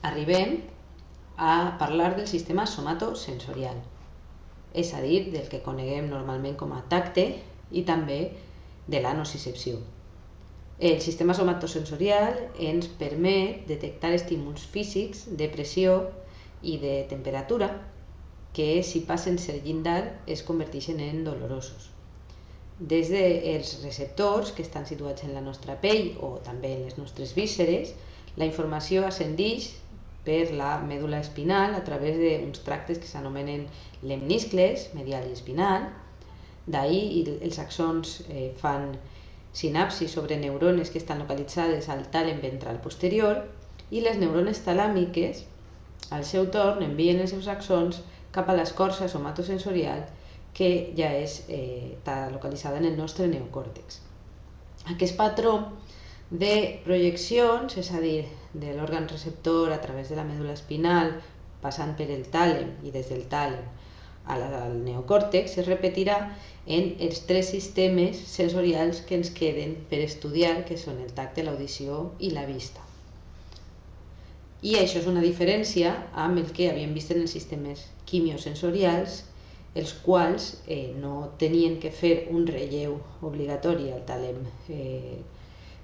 arribem a parlar del sistema somatosensorial, és a dir, del que coneguem normalment com a tacte i també de la nocicepció. El sistema somatosensorial ens permet detectar estímuls físics de pressió i de temperatura que, si passen el llindar, es converteixen en dolorosos. Des dels receptors que estan situats en la nostra pell o també en les nostres vísceres, la informació ascendeix per la mèdula espinal a través d'uns tractes que s'anomenen lemniscles, medial i espinal. D'ahir els axons fan sinapsis sobre neurones que estan localitzades al tàlem ventral posterior i les neurones talàmiques, al seu torn, envien els seus axons cap a l'escorça somatosensorial que ja està localitzada en el nostre neocòrtex. Aquest patró de projeccions, és a dir, de l'òrgan receptor a través de la mèdula espinal, passant per el tàlem i des del tàlem al neocòrtex, es repetirà en els tres sistemes sensorials que ens queden per estudiar, que són el tacte, l'audició i la vista. I això és una diferència amb el que havíem vist en els sistemes quimiosensorials, els quals no tenien que fer un relleu obligatori al tàlem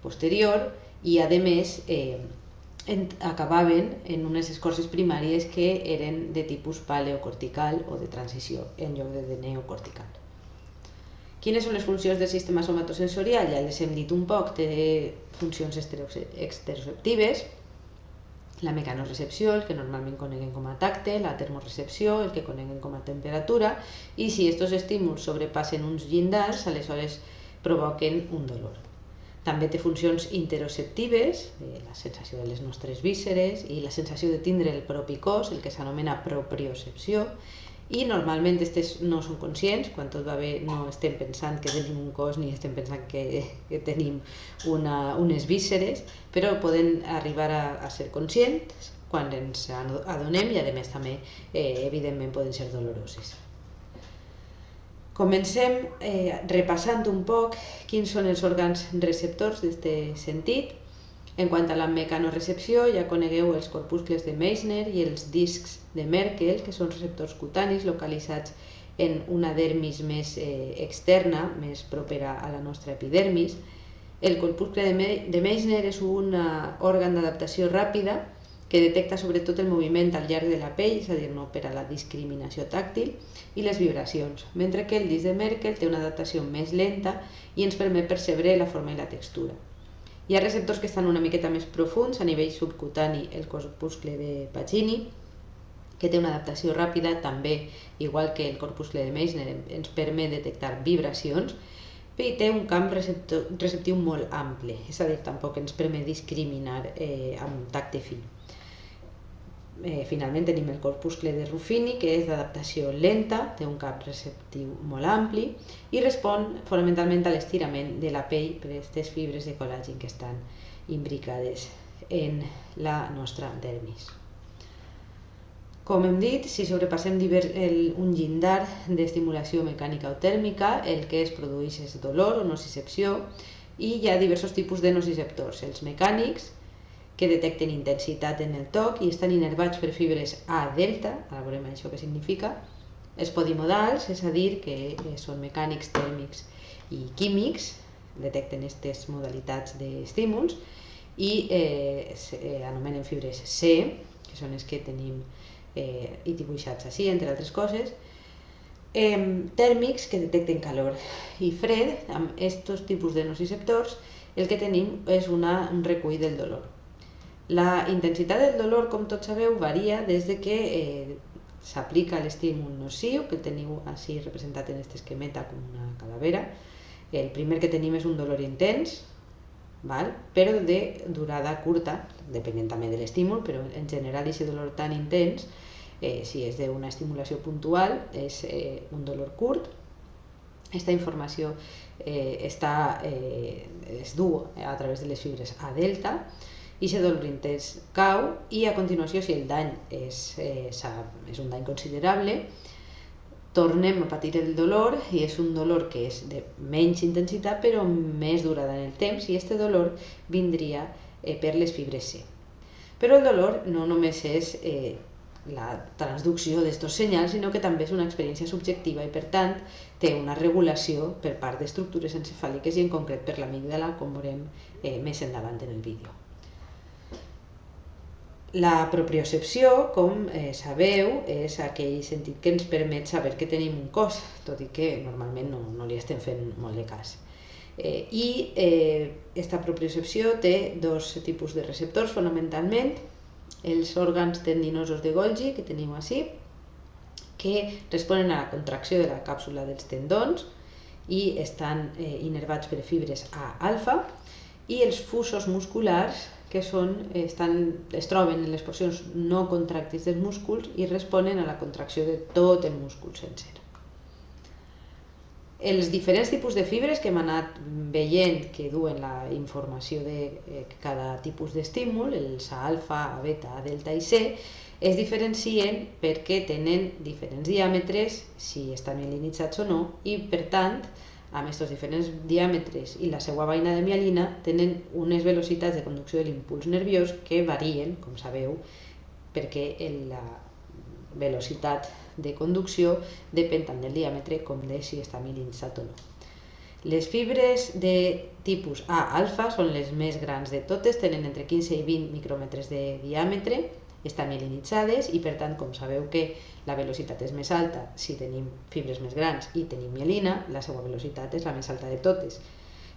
posterior i, a més, acabaven en unes escorces primàries que eren de tipus paleocortical o de transició en lloc de neocortical. Quines són les funcions del sistema somatosensorial? Ja les hem dit un poc. Té funcions exteroceptives, la mecanorecepció, el que normalment coneguem com a tacte, la termorecepció, el que coneguem com a temperatura, i si aquests estímuls sobrepassen uns llindars, aleshores provoquen un dolor. També té funcions interoceptives, la sensació de les nostres vísceres i la sensació de tindre el propi cos, el que s'anomena propriocepció, i normalment aquestes no són conscients. Quan tot va bé no estem pensant que tenim un cos ni estem pensant que tenim unes vísceres, però poden arribar a ser conscients quan ens adonem i, a més, també evidentment poden ser doloroses. Comencem repassant un poc quins són els òrgans receptors d'aquest sentit. En quant a la mecanorecepció, ja conegueu els corpuscles de Meissner i els discs de Merkel, que són receptors cutanis localitzats en una dermis més externa, més propera a la nostra epidermis. El corpuscle de Meissner és un òrgan d'adaptació ràpida que detecta sobretot el moviment al llarg de la pell, és a dir, no per a la discriminació tàctil, i les vibracions, mentre que el disc de Merkel té una adaptació més lenta i ens permet percebre la forma i la textura. Hi ha receptors que estan una miqueta més profunds a nivell subcutani, el corpuscle de Pacini, que té una adaptació ràpida, també, igual que el corpuscle de Meissner, ens permet detectar vibracions, i té un camp receptiu molt ampli, és a dir, tampoc ens permet discriminar amb tacte fi. Finalment tenim el corpuscle de Ruffini, que és d'adaptació lenta, té un camp receptiu molt ampli i respon fonamentalment a l'estirament de la pell per aquestes fibres de col·làgen que estan imbricades en la nostra dermis. Com hem dit, si sobrepassem un llindar d'estimulació mecànica o tèrmica, el que es produeix és dolor o nocicepció, i hi ha diversos tipus de nociceptors. Els mecànics, que detecten intensitat en el toc i estan innervats per fibres A delta, ara veurem això què significa. Els podimodals, és a dir, que són mecànics, tèrmics i químics, detecten aquestes modalitats d'estímuls i anomenen fibres C, que són les que tenim i dibuixats així, entre altres coses. Tèrmics, que detecten calor i fred. Amb aquests tipus de nociceptors el que tenim és un recull del dolor. La intensitat del dolor, com tots sabeu, varia des que s'aplica l'estímul nociu, que el teniu així representat en aquest esquemeta com una calavera. El primer que tenim és un dolor intens, però de durada curta, depenent també de l'estímul, però en general aquest dolor tan intens, si és d'una estimulació puntual, és un dolor curt. Aquesta informació es du a través de les fibres A delta, i aquest dolor intens cau, i a continuació, si el dany és un dany considerable, tornem a patir el dolor, i és un dolor que és de menys intensitat però més durada en el temps, i aquest dolor vindria per les fibres C. Però el dolor no només és la transducció d'aquests senyals, sinó que també és una experiència subjectiva i, per tant, té una regulació per part d'estructures encefàliques i en concret per l'amígdala, com veurem més endavant en el vídeo. La propriocepció, com sabeu, és aquell sentit que ens permet saber que tenim un cos, tot i que normalment no li estem fent molt de cas. Aquesta propriocepció té dos tipus de receptors, fonamentalment, els òrgans tendinosos de Golgi, que teniu ací, que responen a la contracció de la càpsula dels tendons i estan innervats per fibres A-alfa, i els fusos musculars, que es troben en les porcions no contractils dels músculs i responen a la contracció de tot el múscul sencer. Els diferents tipus de fibres que hem anat veient que duen la informació de cada tipus d'estímul, els A-alfa, A-beta, A-delta i C, es diferencien perquè tenen diferents diàmetres, si estan mielinitzats o no, i per tant, amb aquests diferents diàmetres i la seva vaina de mielina, tenen unes velocitats de conducció de l'impuls nerviós que varien, com sabeu, perquè la velocitat de conducció depèn tant del diàmetre com de si està mielinitzat o no. Les fibres de tipus A-alfa són les més grans de totes, tenen entre 15 i 20 micròmetres de diàmetre, estan mielinitzades i, per tant, com sabeu que la velocitat és més alta si tenim fibres més grans i tenim mielina, la seva velocitat és la més alta de totes,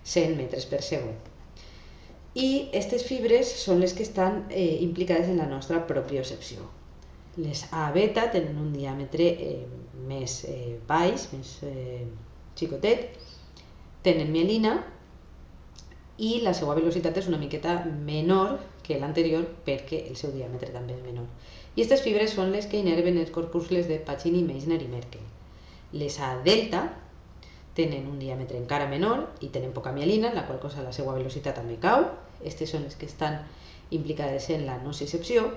100 metres per segon. I aquestes fibres són les que estan implicades en la nostra propriocepció. Les A-beta tenen un diàmetre més baix, més xicotet, tenen mielina i la seva velocitat és una miqueta menor que l'anterior perquè el seu diàmetre també és menor. I aquestes fibres són les que innerven els corpuscles de Pacini, Meissner i Merkel. Les A-delta tenen un diàmetre encara menor i tenen poca mielina, la qual cosa la seva velocitat també cau. Aquestes són les que estan implicades en la nocicepció.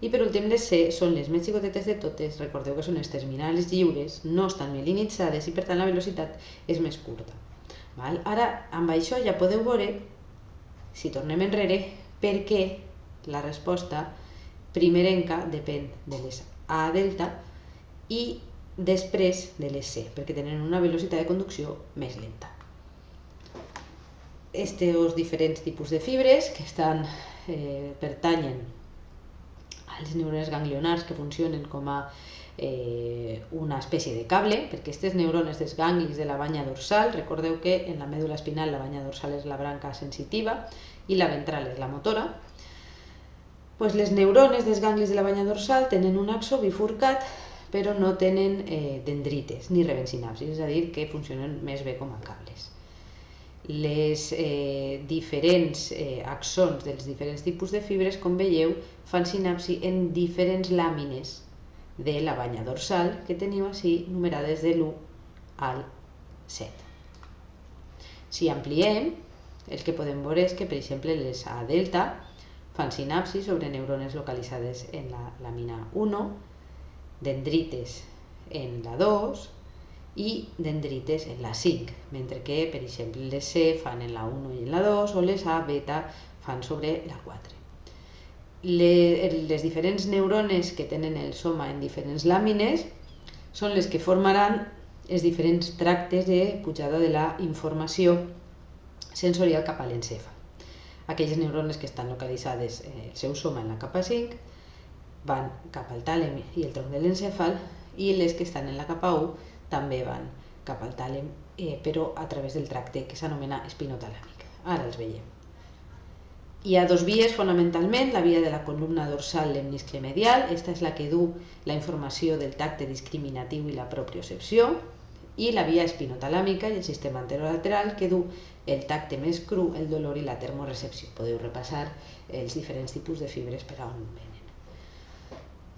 I per últim les C són les més xicotetes de totes, recordeu que són les terminals lliures, no estan mielinitzades i per tant la velocitat és més curta. Ara amb això ja podeu veure, si tornem enrere, perquè la resposta primerenca depèn de les A-delta i després de les C, perquè tenen una velocitat de conducció més lenta. Aquests diferents tipus de fibres que pertanyen als neurones ganglionars que funcionen com a una espècie de cable, perquè aquestes neurones dels ganglis de la banya dorsal, recordeu que en la mèdula espinal la banya dorsal és la branca sensitiva i la ventral és la motora, les neurones dels ganglis de la banya dorsal tenen un axó bifurcat però no tenen dendrites ni rebensinapsis, és a dir, que funcionen més bé com a cables. Les diferents axons dels diferents tipus de fibres, com veieu, fan sinapsi en diferents làmines de la banya dorsal que teniu així numerades de l'1 al 7. Si ampliem, el que podem veure és que, per exemple, les A-delta fan sinapsis sobre neurones localitzades en la làmina 1, dendrites en la 2 i dendrites en la 5, mentre que, per exemple, les C fan en la 1 i en la 2 o les A-beta fan sobre la 4. Les diferents neurones que tenen el soma en diferents làmines són les que formaran els diferents tractes de pujada de la informació sensorial cap a l'encèfal. Aquelles neurones que estan localitzades el seu soma en la capa 5 van cap al tàlem i el tronc de l'encèfal i les que estan en la capa 1 també van cap al tàlem però a través del tracte que s'anomena espinotalàmic. Ara els veiem. Hi ha dos vies fonamentalment, la via de la columna dorsal lemniscle medial, aquesta és la que du la informació del tacte discriminatiu i la propriocepció, i la via espinotalàmica i el sistema anterolateral que du el tacte més cru, el dolor i la termorecepció. Podeu repassar els diferents tipus de fibres per a on venen.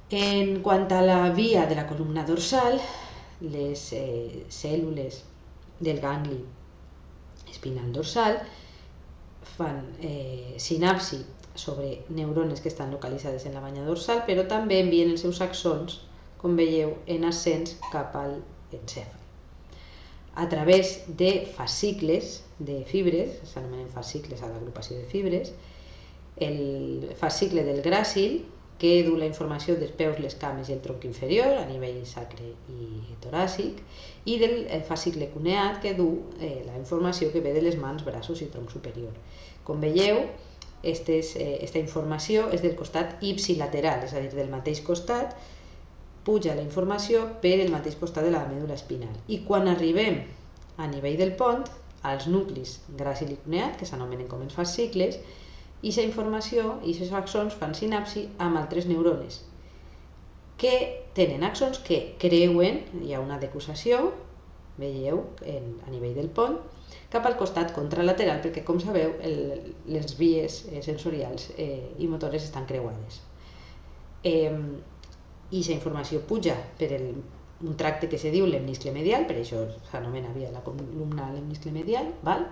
En quant a la via de la columna dorsal, les cèl·lules del gangli espinal dorsal fan sinapsi sobre neurones que estan localitzades en la banya dorsal, però també envien els seus axons, com veieu, en ascens cap al encèfal. A través de fascicles de fibres, s'anomenen fascicles a l'agrupació de fibres, el fascicle del gràcil, que du la informació dels peus, les cames i el tronc inferior a nivell sacre i toràcic, i del fascicle cuneat, que du la informació que ve de les mans, braços i tronc superior. Com veieu, aquesta informació és del costat ipsilateral, és a dir, del mateix costat puja la informació per el mateix costat de la medul·la espinal. I quan arribem a nivell del pont, als nuclis gràcil i cuneat, que s'anomenen com els fascicles, i aquesta informació i aquests axons fan sinapsi amb altres neurones que tenen axons que creuen, hi ha una decusació, veieu, a nivell del pont, cap al costat contralateral, perquè, com sabeu, les vies sensorials i motores estan creuades. I aquesta informació puja per un tracte que se diu l'hemiscle medial, per això s'anomena via de la columna a l'hemiscle medial, val?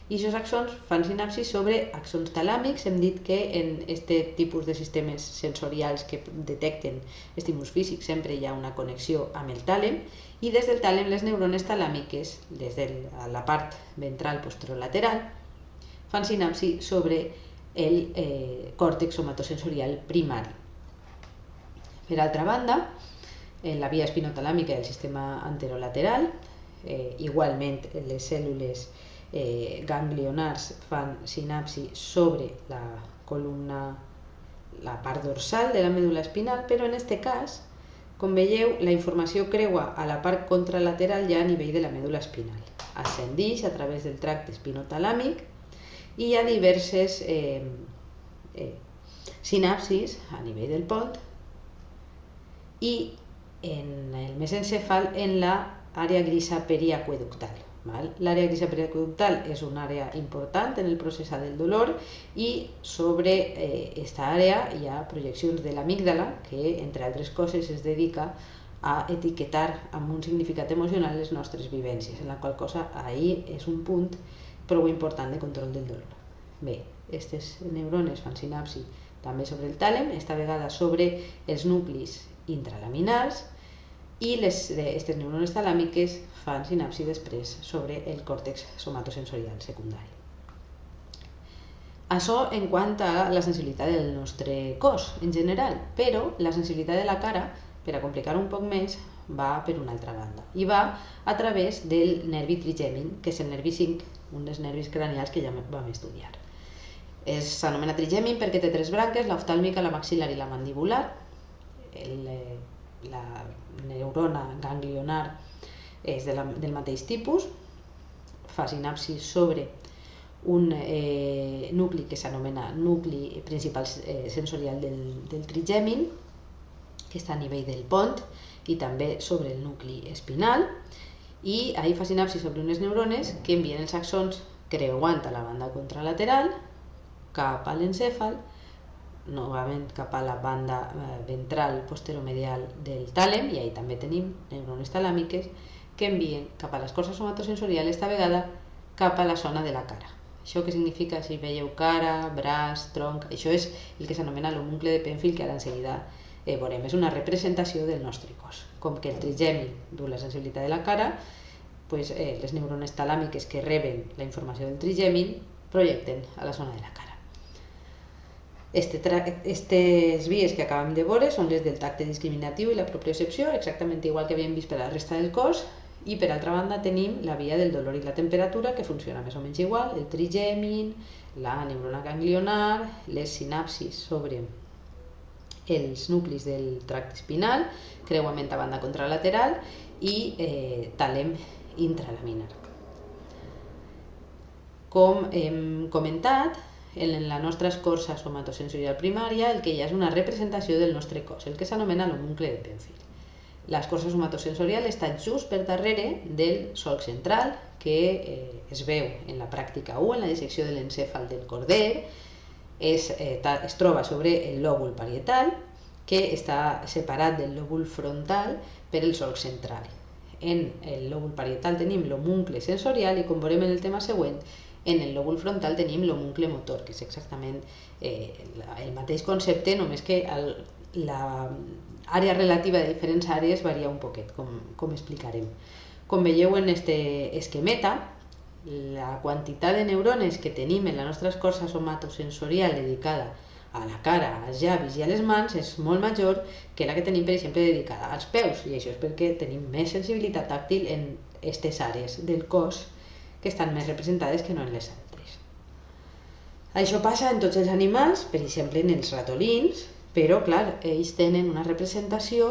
I aquests axons fan sinapsis sobre axons talàmics. Hem dit que en aquest tipus de sistemes sensorials que detecten estímuls físics sempre hi ha una connexió amb el tàlem, i des del tàlem les neurones talàmiques, des de la part ventral posterolateral, fan sinapsi sobre el còrtex somatosensorial primari. Per altra banda, en la via espinotalàmica del sistema anterolateral, igualment les cèl·lules ganglionars fan sinapsi sobre la columna, la part dorsal de la medul·la espinal, però en aquest cas, com veieu, la informació creua a la part contralateral ja a nivell de la medul·la espinal. Ascendix a través del tracte espinotalàmic i hi ha diverses sinapsis a nivell del pont i en el mesencèfal en l'àrea grisa periaqueductal. L'àrea grisa periaqueductal és una àrea important en el processar del dolor, i sobre aquesta àrea hi ha projeccions de l'amígdala, que entre altres coses es dedica a etiquetar amb un significat emocional les nostres vivències, en la qual cosa ahir és un punt prou important de control del dolor. Bé, aquestes neurones fan sinapsi també sobre el tàlem, esta vegada sobre els nuclis intralaminars, i aquestes neurones talàmiques fan sinapsi després sobre el còrtex somatosensorial secundari. Això en quant a la sensibilitat del nostre cos en general, però la sensibilitat de la cara, per a complicar un poc més, va per una altra banda, i va a través del nervi trigèmin, que és el nervi 5, un dels nervis cranials que ja vam estudiar. S'anomena trigèmin perquè té 3 branques, l'oftàlmica, la maxil·lar i la mandibular. La neurona ganglionar és del mateix tipus, fa sinapsi sobre un nucli que s'anomena nucli principal sensorial del trigèmin, que està a nivell del pont, i també sobre el nucli espinal, i ahir fa sinapsi sobre unes neurones que envien els axons creuant a la banda contralateral cap a l'encèfal, novament cap a la banda ventral posteromedial del tàlem, i ahí també tenim neurones talàmiques que envien cap a l'escorça somatosensorial, esta vegada cap a la zona de la cara. Això què significa? Si veieu cara, braç, tronc, això és el que s'anomena l'homúncle de Penfield, que ara en seguida veurem. És una representació del nostre cos. Com que el trigèmin du la sensibilitat de la cara, les neurones talàmiques que reben la informació del trigèmin projecten a la zona de la cara. Aquestes vies que acabem de veure són les del tacte discriminatiu i la propriocepció, exactament igual que havíem vist per a la resta del cos, i per altra banda tenim la via del dolor i la temperatura, que funciona més o menys igual, el trigèmin, la neurona ganglionar, les sinapsis sobre els nuclis del tracte espinal, creuament a banda contralateral i tàlem intralaminar. Com hem comentat, en la nostra escorça somatosensorial primària el que hi ha és una representació del nostre cos, el que s'anomena l'homúncle de Penfield. L'escorça somatosensorial està just per darrere del solc central, que es veu en la pràctica 1, en la dissecció de l'encèfal del corder. Es troba sobre el lòbul parietal, que està separat del lòbul frontal per el solc central. En el lòbul parietal tenim l'homúncle sensorial i, com veurem en el tema següent, en el lòbul frontal tenim l'homúncle motor, que és exactament el mateix concepte, només que l'àrea relativa de diferents àrees varia un poquet, com explicarem. Com veieu en aquest esquemeta, la quantitat de neurones que tenim en la nostra escorça somatosensorial dedicada a la cara, als llavis i a les mans és molt major que la que tenim, per exemple, dedicada als peus, i això és perquè tenim més sensibilitat tàctil en aquestes àrees del cos que estan més representades que no en les altres. Això passa en tots els animals, per exemple en els ratolins, però clar, ells tenen una representació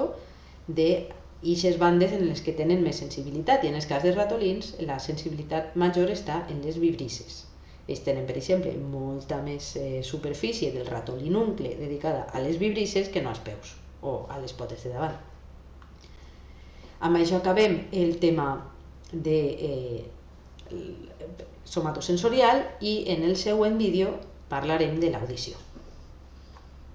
d'eixes bandes en les que tenen més sensibilitat, i en el cas dels ratolins la sensibilitat major està en les vibrisses. Ells tenen, per exemple, molta més superfície del ratolinuncle dedicada a les vibrisses que no als peus o a les potes de davant. Amb això acabem el tema de somatosensorial, i en el següent vídeo parlarem de l'audició.